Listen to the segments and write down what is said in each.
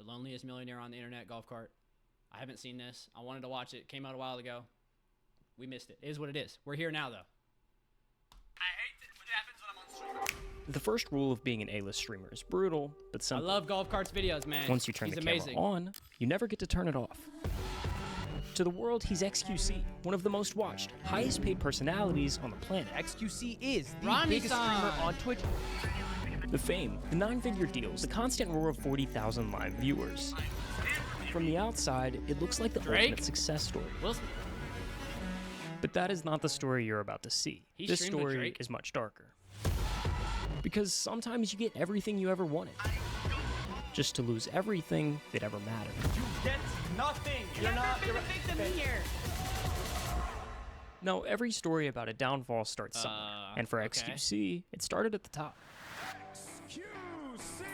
The Loneliest Millionaire on the Internet golf cart. I haven't seen this. I wanted to watch it. Came out a while ago. We missed it. It is what it is. We're here now, though. I hate it when it happens when I'm on stream. The first rule of being an A-list streamer is brutal, but simple. I love golf carts videos, man. Once you turn the camera on, you never get to turn it off. To the world, he's xQc, one of the most watched, highest paid personalities on the planet. xQc is the Ronnie biggest streamer on Twitch. The fame, the 9-figure deals, the constant roar of 40,000 live viewers. From the outside, it looks like the ultimate success story. Wilson. But that is not the story you're about to see. This story is much darker. Because sometimes you get everything you ever wanted, just to lose everything that ever mattered. You get nothing. You're not the victim here. Now, every story about a downfall starts somewhere, and for xQc, it started at the top.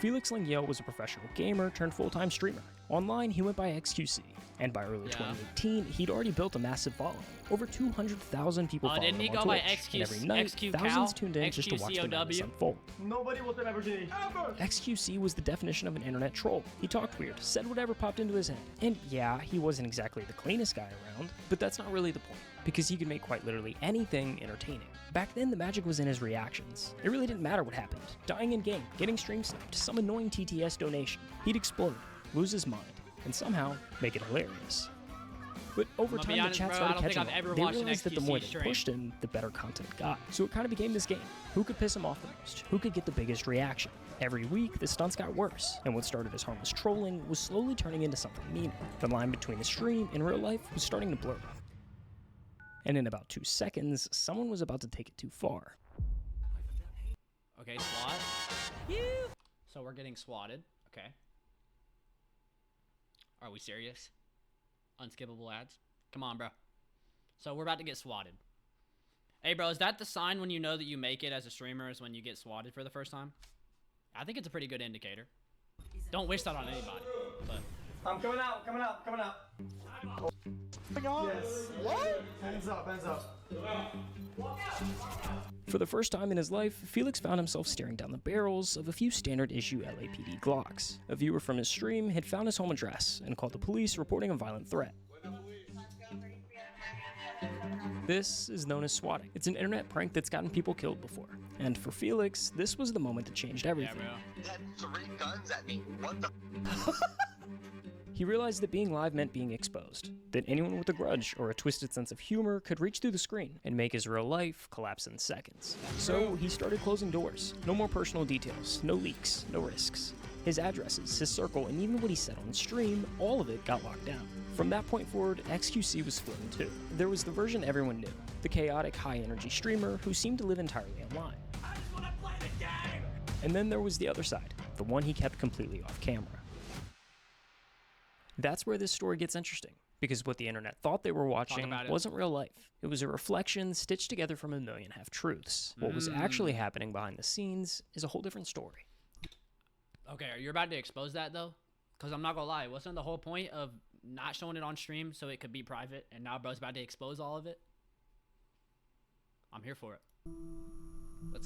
Felix Lengyel was a professional gamer turned full-time streamer. Online, he went by xQc, and by early 2018, he'd already built a massive following. Over 200,000 people followed him on Twitch, and every night, thousands tuned in just to watch the madness unfold. Nobody will ever see. xQc was the definition of an internet troll. He talked weird, said whatever popped into his head. And yeah, he wasn't exactly the cleanest guy around, but that's not really the point, because he could make quite literally anything entertaining. Back then, the magic was in his reactions. It really didn't matter what happened. Dying in game, getting stream sniped, some annoying TTS donation. He'd explode, lose his mind, and somehow make it hilarious. But over time, the chat started catching on. They realized that the more they pushed him, the better content got. So it kind of became this game. Who could piss him off the most? Who could get the biggest reaction? Every week, the stunts got worse, and what started as harmless trolling was slowly turning into something meaner. The line between the stream and real life was starting to blur. And in about 2 seconds, someone was about to take it too far. Okay, SWAT. So we're getting swatted. Okay. Are we serious? Unskippable ads? Come on, bro. So we're about to get swatted. Hey, bro, is that the sign when you know that you make it as a streamer is when you get swatted for the first time? I think it's a pretty good indicator. Don't wish that on anybody, but... I'm coming out, coming out, coming out. Yes. What? Hands up, hands up. For the first time in his life, Felix found himself staring down the barrels of a few standard issue LAPD Glocks. A viewer from his stream had found his home address and called the police reporting a violent threat. This is known as swatting. It's an internet prank that's gotten people killed before. And for Felix, this was the moment that changed everything. He had 3 guns at me. What the? He realized that being live meant being exposed, that anyone with a grudge or a twisted sense of humor could reach through the screen and make his real life collapse in seconds. So he started closing doors. No more personal details, no leaks, no risks. His addresses, his circle, and even what he said on stream, all of it got locked down. From that point forward, xQc was splitting too. There was the version everyone knew, the chaotic, high-energy streamer who seemed to live entirely online. I just want to play the game! And then there was the other side, the one he kept completely off camera. That's where this story gets interesting, because what the internet thought they were watching wasn't real life. It was a reflection stitched together from a million half-truths. What was actually happening behind the scenes is a whole different story. Okay, are you about to expose that, though? Because I'm not going to lie, wasn't the whole point of not showing it on stream so it could be private, and now bro's about to expose all of it? I'm here for it.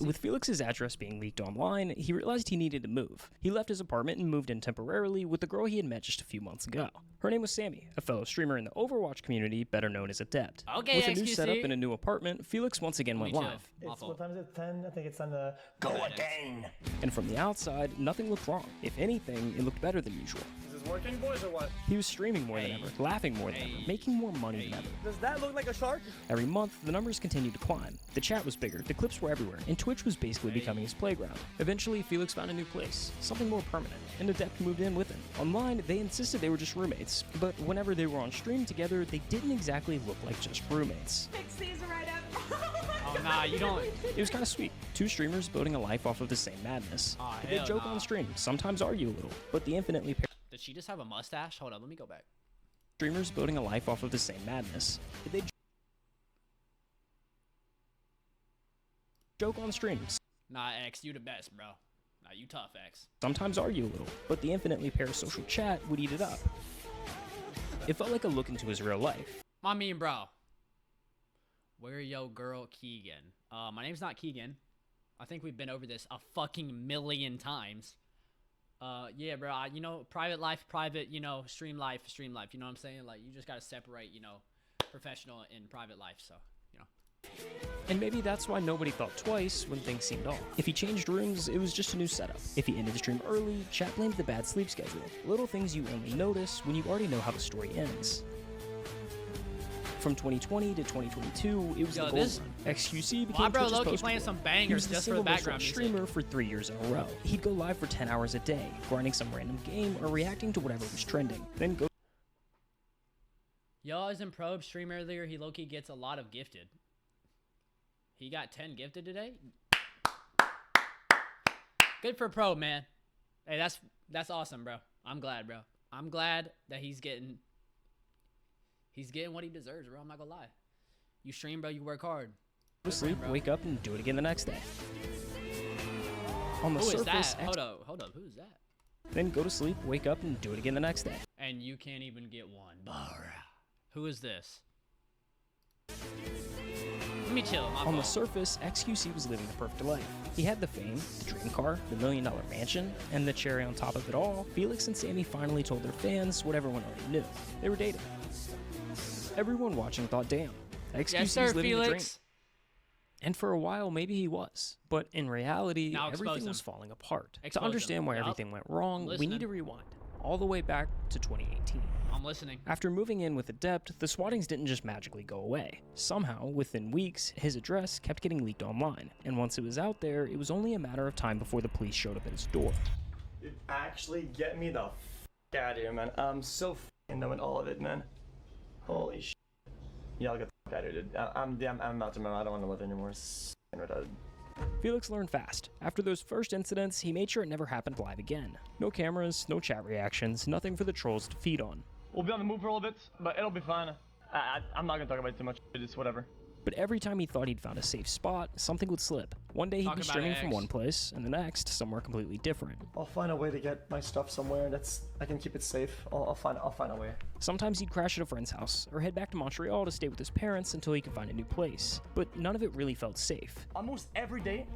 With Felix's address being leaked online, he realized he needed to move. He left his apartment and moved in temporarily with the girl he had met just a few months ago. Her name was Sammy, a fellow streamer in the Overwatch community, better known as Adept. Okay, with a new setup and a new apartment, Felix once again went live. What time is it? 10? I think it's on the... Go again! And from the outside, nothing looked wrong. If anything, it looked better than usual. Is this working, boys, or what? He was streaming more than ever, laughing more than ever, making more money than ever. Does that look like a shark? Every month, the numbers continued to climb. The chat was bigger, the clips were everywhere, and Twitch was basically becoming his playground. Eventually, Felix found a new place, something more permanent, and Adept moved in with him. Online, they insisted they were just roommates, but whenever they were on stream together, they didn't exactly look like just roommates. Oh, nah, you don't... It was kind of sweet. 2 streamers building a life off of the same madness. They joke on stream, sometimes argue a little, but the infinitely... Did she just have a mustache? Hold on, let me go back. Streamers building a life off of the same madness. They joke on streams. Nah, X, you the best, bro. Nah, you tough, X. Sometimes argue a little, but the infinitely parasocial chat would eat it up. It felt like a look into his real life. I mean, bro. Where yo girl Keegan? My name's not Keegan. I think we've been over this a fucking million times. Yeah, bro. You know, private life, private. You know, stream life, stream life. You know what I'm saying? Like, you just gotta separate. You know, professional and private life. So, you know. And maybe that's why nobody thought twice when things seemed off. If he changed rooms, it was just a new setup. If he ended the stream early, chat blamed the bad sleep schedule. Little things you only notice when you already know how the story ends. From 2020 to 2022, it was the gold run. xQc became bro, Twitch's low-key poster playing boy. some He bangers was the just for the single most background watched music. streamer for 3 years in a row. He'd go live for 10 hours a day, grinding some random game or reacting to whatever was trending. Then go. Yo, I was in probe stream earlier. He low-key gets a lot of gifted. He got 10 gifted today. Good for probe, man. Hey, that's awesome, bro. I'm glad, bro. I'm glad that he's getting what he deserves, bro. I'm not gonna lie. You stream, bro. You work hard. To sleep, wake up, and do it again the next day. On the Who is surface, that? Hold up. Who is that? then go to sleep, wake up, and do it again the next day. And you can't even get one. Who is this? Let me chill. On the surface, xQc was living the perfect life. He had the fame, the dream car, the $1 million mansion, and the cherry on top of it all, Felix and Sammy finally told their fans what everyone already knew. They were dating. Everyone watching thought, damn, xQc's living the dream. And for a while, maybe he was. But in reality, everything was falling apart. To understand why everything went wrong, we need to rewind all the way back to 2018. I'm listening. After moving in with Adept, the swattings didn't just magically go away. Somehow, within weeks, his address kept getting leaked online. And once it was out there, it was only a matter of time before the police showed up at his door. Dude, actually get me the f out of here, man. I'm so f***ing knowing all of it, man. Holy sh**. Yeah, I'll get the f out of here, dude. I'm out to remember. I don't want to live anymore. It's retarded. Felix learned fast. After those first incidents, he made sure it never happened live again. No cameras, no chat reactions, nothing for the trolls to feed on. We'll be on the move for a little bit, but it'll be fine. I'm not gonna talk about it too much. It's whatever. But every time he thought he'd found a safe spot, something would slip. One day he'd be streaming from one place, and the next, somewhere completely different. I'll find a way to get my stuff somewhere I can keep it safe. I'll find a way. Sometimes he'd crash at a friend's house, or head back to Montreal to stay with his parents until he could find a new place. But none of it really felt safe. Almost every day,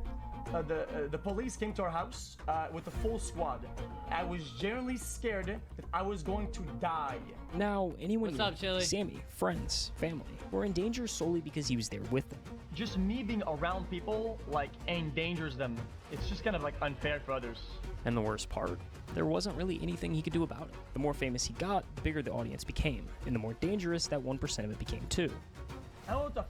the police came to our house with a full squad. I was genuinely scared that I was going to die. Now, anyone What's up, Chili? Sammy, friends, family, were in danger solely because he was there with them. Just me being around people, like, endangers them. It's just kind of, like, unfair for others. And the worst part? There wasn't really anything he could do about it. The more famous he got, the bigger the audience became, and the more dangerous that 1% of it became too. I don't know what the f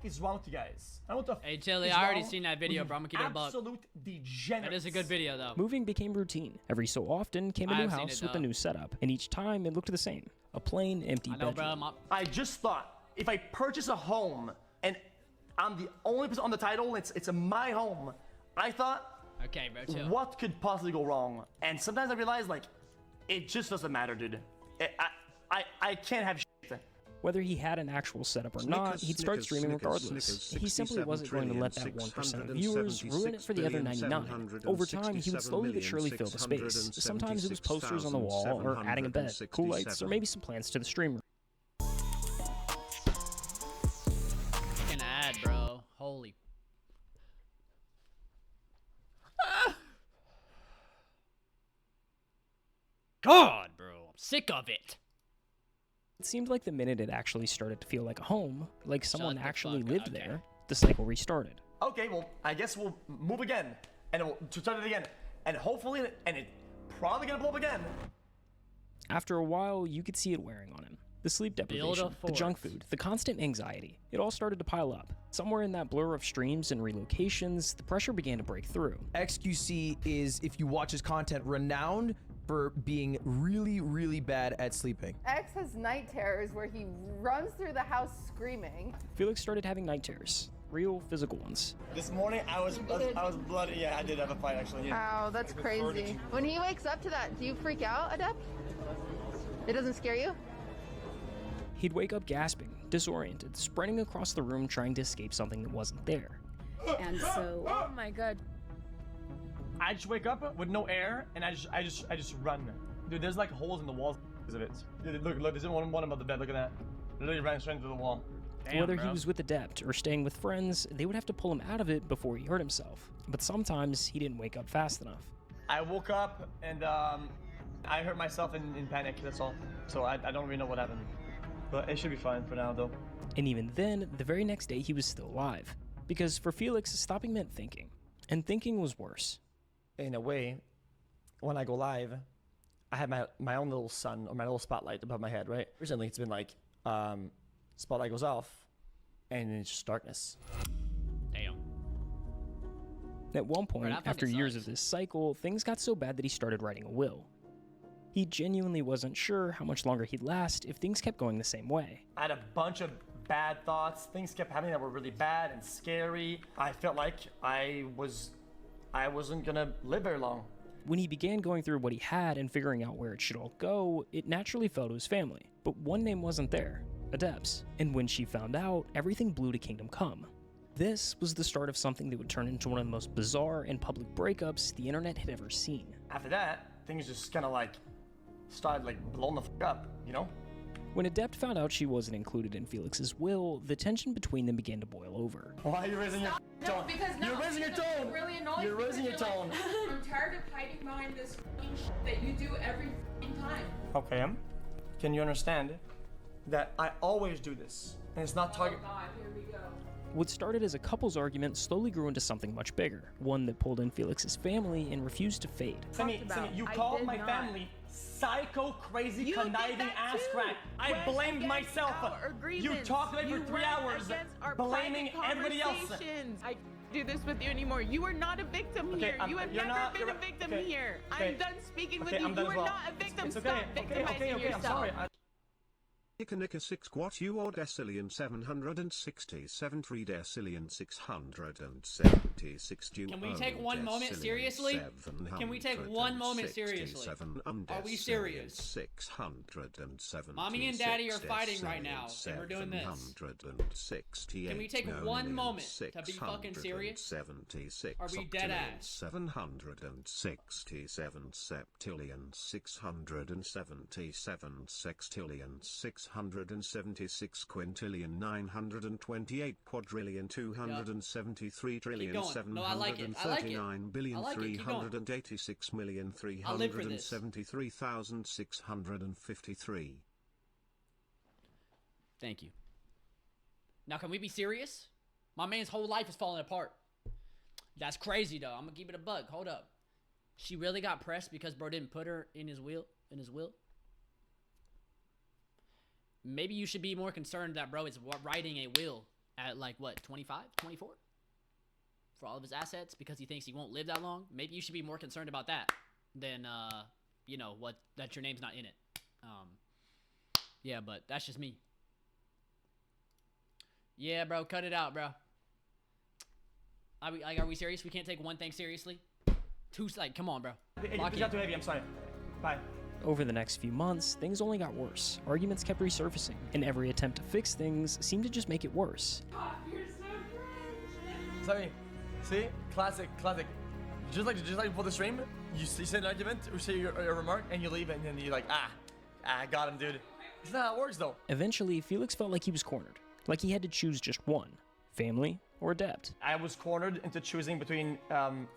is wrong with you guys. I don't know what the Hey, Chili, I already seen that video, bro. I'm gonna keep it a buck. Absolute degenerate. That is a good video, though. Moving became routine. Every so often came a new house with a new setup, and each time it looked the same. A plain, empty I know, bedroom. bro. I just thought, if I purchase a home, and I'm the only person on the title, it's my home, I thought, Okay, bro, chill. what could possibly go wrong? And sometimes I realize, like, it just doesn't matter, dude. I can't have shit. Whether he had an actual setup or not, he'd start streaming regardless. He simply wasn't going to let that 1% of viewers ruin it for the other 99. Over time, he would slowly but surely fill the space. Sometimes it was posters on the wall, or adding a bed, cool lights, or maybe some plans to the stream room. Fucking ad, bro. Holy. God, bro. I'm sick of it. It seemed like the minute it actually started to feel like a home, like someone the actually fuck lived up, okay. there, the cycle restarted. Okay, well, I guess we'll move again, and we'll start it again, and hopefully, and it's probably gonna blow up again. After a while, you could see it wearing on him. The sleep deprivation, the junk food, the constant anxiety. It all started to pile up. Somewhere in that blur of streams and relocations, the pressure began to break through. xQc is, if you watch his content, renowned for being really, really bad at sleeping. X has night terrors where he runs through the house screaming. Felix started having night terrors, real physical ones. This morning, I was bloody. Yeah, I did have a fight, actually. Yeah. Ow, that's crazy. When he wakes up to that, do you freak out, Adept? It doesn't scare you? He'd wake up gasping, disoriented, sprinting across the room trying to escape something that wasn't there. And so, oh my god. I just wake up with no air, and I just run. Dude, there's like holes in the walls because of it. Dude, look, there's one above the bed. Look at that. Literally ran straight into the wall. Damn, Whether bro. he was with Adept or staying with friends, they would have to pull him out of it before he hurt himself. But sometimes he didn't wake up fast enough. I woke up and I hurt myself in panic, that's all. So I don't really know what happened. But it should be fine for now, though. And even then, the very next day he was still alive. Because for Felix, stopping meant thinking. And thinking was worse. In a way, when I go live, I have my own little sun, or my little spotlight above my head, right? Recently, it's been like, spotlight goes off, and it's just darkness. Damn. At one point, Bro, that after fucking years sucks. of this cycle, things got so bad that he started writing a will. He genuinely wasn't sure how much longer he'd last if things kept going the same way. I had a bunch of bad thoughts. Things kept happening that were really bad and scary. I felt like I wasn't gonna live very long. When he began going through what he had and figuring out where it should all go, it naturally fell to his family. But one name wasn't there, Adep's. And when she found out, everything blew to Kingdom Come. This was the start of something that would turn into one of the most bizarre and public breakups the internet had ever seen. After that, things just kind of like started like blowing the fuck up, you know? When Adept found out she wasn't included in Felix's will, the tension between them began to boil over. Why are you raising your tone? You're raising your tone. Really annoying. You're raising your tone. I'm tired of hiding behind this that you do every time. Okay, can you understand that I always do this, and it's not target. God, here we go. What started as a couple's argument slowly grew into something much bigger, one that pulled in Felix's family and refused to fade. Simi, you I called did my not. family psycho, crazy, You did conniving that ass too. crack. I Went blamed against myself. our You agreements. talked to me You for 3 went hours, against our blaming private everybody else. conversations. I do this with you anymore. You are not a victim Okay, here. You have you're never not- been a you're- victim okay, here. okay, I'm done speaking with okay, you. I'm done You as are well. not a victim. It's Stop okay, victimizing I'm yourself. sorry. Nika 6 quat you or decillion 767 3 decillion 676 Can we take one moment seriously? Can we take one moment seriously? Are we serious? 607. Mommy and Daddy are fighting right now, and we're doing this. Can we take one moment to be fucking serious? Are we dead ass? 767 septillion 677 sextillion 676 quintillion 928 quadrillion 273 trillion Keep going. No, I like it. I like it. 739 billion I like it. Keep going. 386 million I'll live for this. 373,653. Thank you. Now, can we be serious? My man's whole life is falling apart. That's crazy, though. I'm gonna keep it a buck. Hold up. She really got pressed because bro didn't put her in his will. Maybe you should be more concerned that bro is writing a will at like what, 25, 24? For all of his assets because he thinks he won't live that long. Maybe you should be more concerned about that than you know, what, that your name's not in it. Yeah, but that's just me. Yeah, bro, cut it out, bro. Are we serious? We can't take one thing seriously? Come on, bro. Lock It's not in. too heavy, I'm sorry. Bye. Over the next few months, things only got worse. Arguments kept resurfacing, and every attempt to fix things seemed to just make it worse. Sorry. See? Classic. Just like before the stream, you say an argument or say your remark and you leave and then you're like, I got him, dude. It's not how it works, though. Eventually, Felix felt like he was cornered, like he had to choose just one, family or Adept. I was cornered into choosing between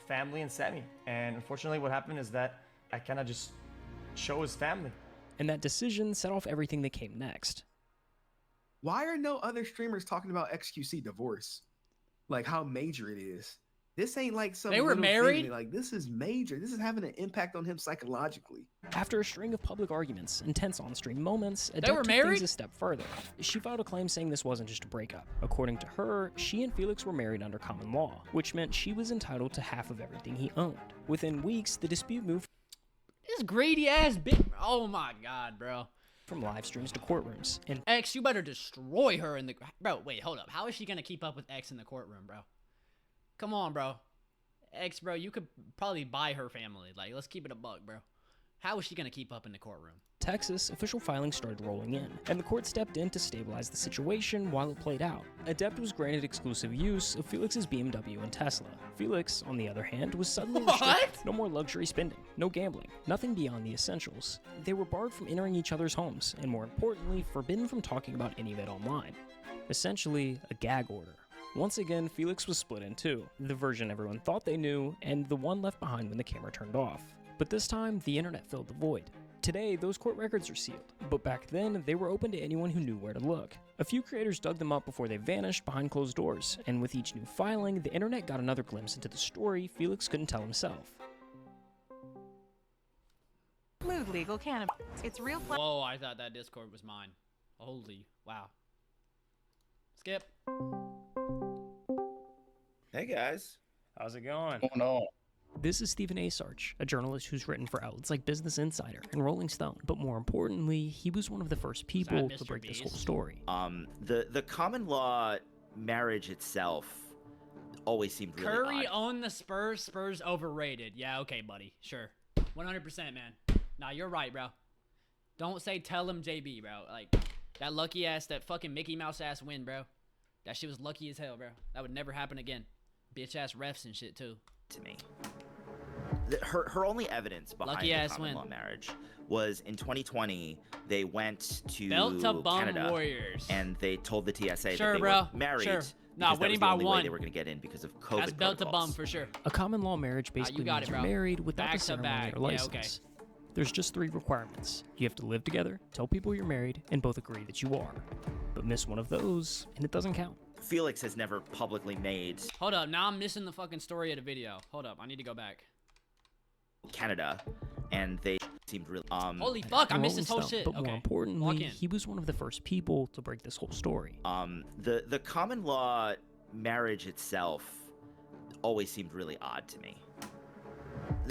family and Sammy. And unfortunately, what happened is that I kind of just chose family. And that decision set off everything that came next. Why are no other streamers talking about xQc divorce? Like how major it is. This ain't like some They were little married? thing. Like this is major. This is having an impact on him psychologically. After a string of public arguments and tense on-stream moments, Adept were took married? things a step further. She filed a claim saying this wasn't just a breakup. According to her, she and Felix were married under common law, which meant she was entitled to half of everything he owned. Within weeks, the dispute moved This greedy ass bitch. Oh my god, bro. from live streams to courtrooms, and X, you better destroy her in the... Bro, wait, hold up. How is she gonna keep up with X in the courtroom, bro? Come on, bro. X, bro, you could probably buy her family. Like, let's keep it a buck, bro. How is she gonna keep up in the courtroom? Texas, official filings started rolling in, and the court stepped in to stabilize the situation while it played out. Adept was granted exclusive use of Felix's BMW and Tesla. Felix, on the other hand, was suddenly restricted. No more luxury spending, no gambling, nothing beyond the essentials. They were barred from entering each other's homes, and more importantly, forbidden from talking about any of it online. Essentially, a gag order. Once again, Felix was split in two, the version everyone thought they knew, and the one left behind when the camera turned off. But this time, the internet filled the void. Today, those court records are sealed, but back then, they were open to anyone who knew where to look. A few creators dug them up before they vanished behind closed doors, and with each new filing, the internet got another glimpse into the story Felix couldn't tell himself. Blue legal cannabis. It's real. Whoa, I thought that Discord was mine. Holy, wow. Skip. Hey guys. How's it going? What's going on? This is Stephen A. Sarch, a journalist who's written for outlets like Business Insider and Rolling Stone, but more importantly, he was one of the first people to break this whole story. The common law marriage itself always seemed really Curry odd. owned the Spurs. Spurs overrated. Yeah, okay, buddy. Sure. 100%, man. Nah, you're right, bro. Don't say tell him JB, bro. Like, that lucky ass, that fucking Mickey Mouse ass win, bro. That shit was lucky as hell, bro. That would never happen again. Bitch ass refs and shit, too. To me. Her only evidence behind Lucky the ass common win. law marriage was in 2020 they went to Belt to bum Canada Warriors. and they told the TSA Sure, that they bro. were married. Sure. because Nah, that winning was the by only way one. they were going to get in because of COVID That's belt to protocols. bum for sure. A common law marriage basically got means it, you're bro. married without Back the to ceremony back. or Yeah, license. okay. There's just 3 requirements. You have to live together, tell people you're married, and both agree that you are. But miss one of those, and it doesn't count. Felix has never publicly made Hold up, now I'm missing the fucking story of the video. Hold up, I need to go back. Canada, and they seemed really Holy fuck, I missed this whole Rolling Stone, shit. But more Okay, importantly, walk in. he was one of the first people to break this whole story. the common law marriage itself always seemed really odd to me.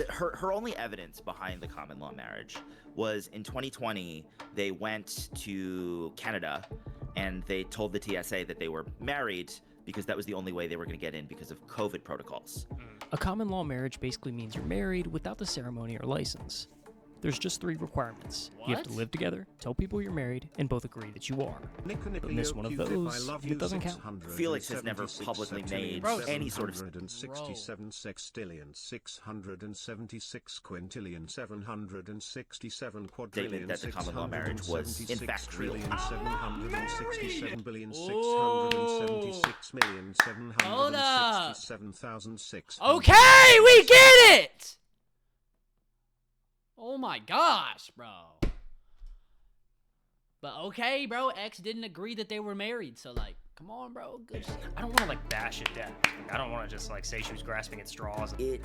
Her only evidence behind the common law marriage was in 2020 they went to Canada and they told the TSA that they were married because that was the only way they were going to get in because of COVID protocols. A common law marriage basically means you're married without the ceremony or license. There's just 3 requirements. You have to What? live together, tell people you're married, and both agree that you are. But miss one of those, and it doesn't count. Felix has never publicly made any sort of 767 sextillion 676 quintillion 767 quadrillion statement that the common law marriage was in fact real. 767 billion Hold 667,767,006. Okay, we get it! Oh my gosh, bro. But okay, bro, X didn't agree that they were married, so like, come on, bro, good shit. I don't want to like bash it down. I don't want to just like say she was grasping at straws. It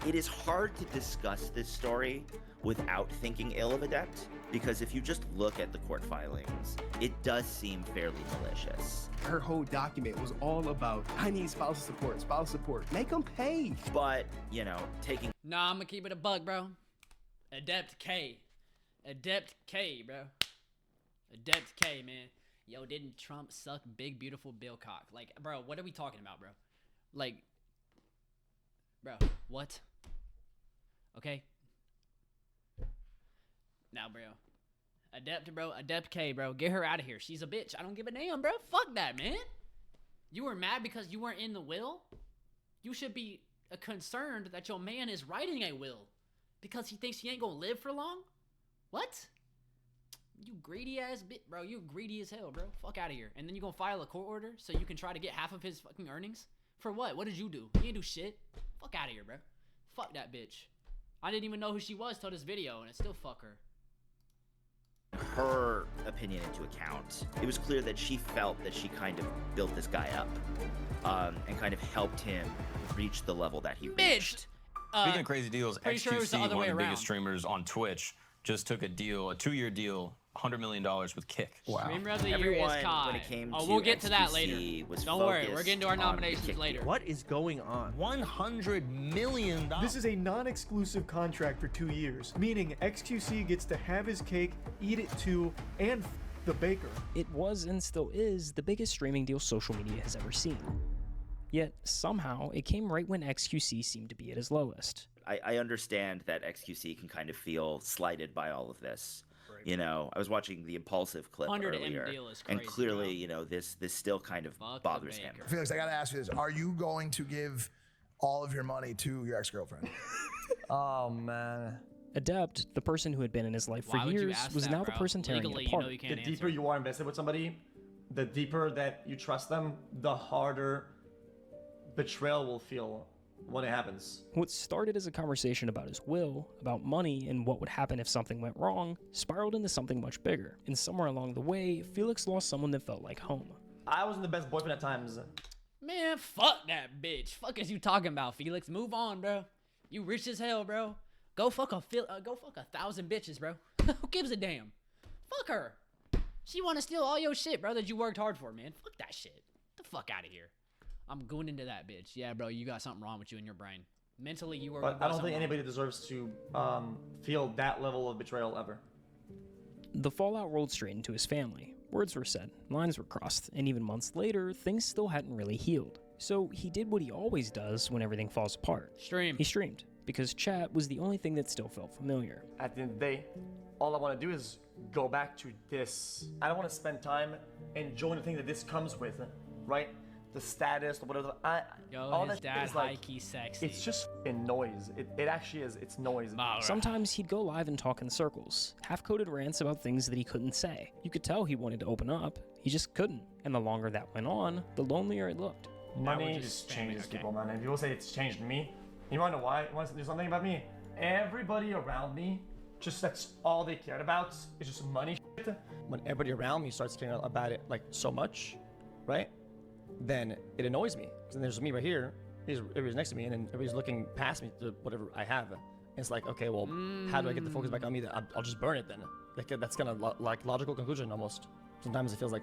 is hard to discuss this story without thinking ill of Adept, because if you just look at the court filings, it does seem fairly malicious. Her whole document was all about, I need spousal support, spousal support. Make them pay. But, you know, taking Nah, I'm gonna keep it a buck, bro. Adept K. Adept K, bro. Adept K, man. Yo, didn't Trump suck big, beautiful Bill cock? Like, bro, what are we talking about, bro? Like, bro, what? Okay. Now, bro. Adept, bro. Adept K, bro. Get her out of here. She's a bitch. I don't give a damn, bro. Fuck that, man. You were mad because you weren't in the will? You should be concerned that your man is writing a will because he thinks he ain't gonna live for long? What? You greedy ass bitch, bro. You greedy as hell, bro. Fuck out of here. And then you gonna file a court order so you can try to get half of his fucking earnings? For what? What did you do? You didn't do shit. Fuck out of here, bro. Fuck that bitch. I didn't even know who she was till this video, and it still fuck her. her opinion into account, it was clear that she felt that she kind of built this guy up and kind of helped him reach the level that he reached. Speaking of crazy deals, pretty sure it was the xQc, other one way of the around. biggest streamers on Twitch, just took a deal, a 2-year deal, $100 million with Kick. Wow. Streamer of the year is Kai. when it came Oh, to we'll get to that xQc, later. was Don't worry, we're focused getting to our on the nominations Kick later. deal. What is going on? $100 million. This is a non-exclusive contract for 2 years, meaning xQc gets to have his cake, eat it too, and the baker. It was and still is the biggest streaming deal social media has ever seen. Yet, somehow, it came right when xQc seemed to be at his lowest. I understand that xQc can kind of feel slighted by all of this. Right. You know, I was watching the Impulsive clip 100 M earlier, deal is crazy, and clearly, bro. you know, this still kind of bothers him. Felix, I gotta ask you this: are you going to give all of your money to your ex-girlfriend? Oh man. Adept, the person who had been in his life for Why would you years, ask was that, now the bro? person tearing Legally, it apart. you know you can't The deeper you are invested with somebody, the deeper that you trust them, the harder betrayal will feel when it happens. What started as a conversation about his will, about money, and what would happen if something went wrong, spiraled into something much bigger. And somewhere along the way, Felix lost someone that felt like home. I wasn't the best boyfriend at times. Man, fuck that bitch. Fuck is you talking about, Felix? Move on, bro. You rich as hell, bro. Go fuck 1,000 bitches, bro. Who gives a damn? Fuck her. She want to steal all your shit, bro, that you worked hard for, man. Fuck that shit. Get the fuck out of here. I'm going into that bitch. Yeah, bro, you got something wrong with you in your brain. Mentally, you were. But I don't think anybody deserves to feel that level of betrayal ever. The fallout rolled straight into his family. Words were said, lines were crossed, and even months later, things still hadn't really healed. So he did what he always does when everything falls apart. Stream. He streamed, because chat was the only thing that still felt familiar. At the end of the day, all I want to do is go back to this. I don't want to spend time enjoying the thing that this comes with, right? The status, or whatever. All his that dad is like, high-key sexy. It's just f***ing noise. It actually is. It's noise. Sometimes he'd go live and talk in circles, half-coded rants about things that he couldn't say. You could tell he wanted to open up, he just couldn't. And the longer that went on, the lonelier it looked. Money just changes people, man. And people say it's changed me. You wanna know why? You wanna do something about me? Everybody around me, just that's all they cared about. It's just money shit. When everybody around me starts caring about it like so much, right? Then it annoys me. Because then there's me right here, everybody's next to me, and then everybody's looking past me to whatever I have. And it's like, okay, well, how do I get the focus back on me? I'll just burn it then. Like that's kind of like logical conclusion almost. Sometimes it feels like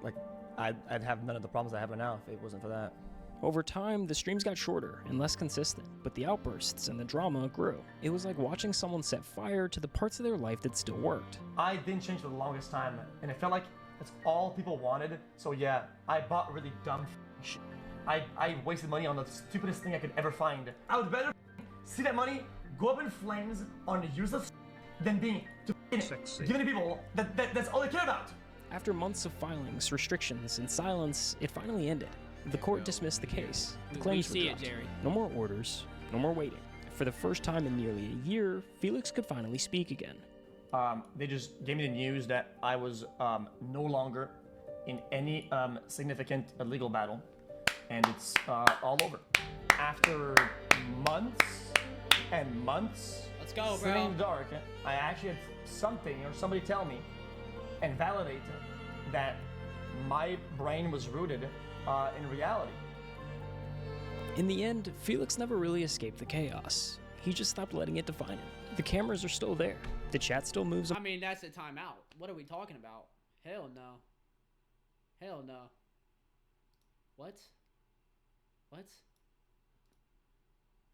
I'd have none of the problems I have right now if it wasn't for that. Over time, the streams got shorter and less consistent, but the outbursts and the drama grew. It was like watching someone set fire to the parts of their life that still worked. I didn't change for the longest time, and it felt like that's all people wanted. So yeah, I bought really dumb shit. I wasted money on the stupidest thing I could ever find. I would rather see that money go up in flames on useless than being giving to people that's all they care about. After months of filings, restrictions, and silence, it finally ended. The court dismissed the case. The claims were dropped. No more orders, no more waiting. For the first time in nearly a year, Felix could finally speak again. They just gave me the news that I was no longer in any significant legal battle, and it's all over. After months and months, let's go, sitting bro. in the dark, I actually had something or somebody tell me and validate that my brain was rooted in reality. In the end, Felix never really escaped the chaos. He just stopped letting it define him. The cameras are still there. The chat still moves. I mean, that's the timeout. What are we talking about? Hell no. Hell no. What? What?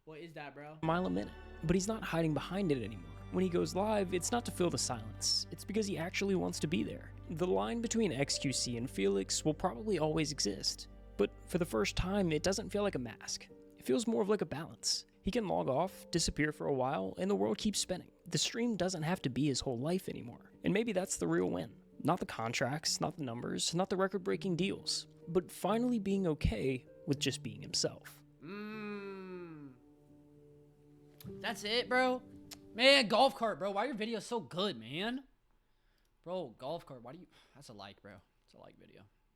What is that, bro? A mile a minute. But he's not hiding behind it anymore. When he goes live, it's not to fill the silence. It's because he actually wants to be there. The line between xQc and Felix will probably always exist. But for the first time, it doesn't feel like a mask. It feels more of like a balance. He can log off, disappear for a while, and the world keeps spinning. The stream doesn't have to be his whole life anymore. And maybe that's the real win. Not the contracts, not the numbers, not the record-breaking deals, but finally being okay with just being himself. That's it, bro? Man, golf cart, bro. Why are your videos so good, man? Bro, golf cart. Why do you... That's a like, bro. It's a like video.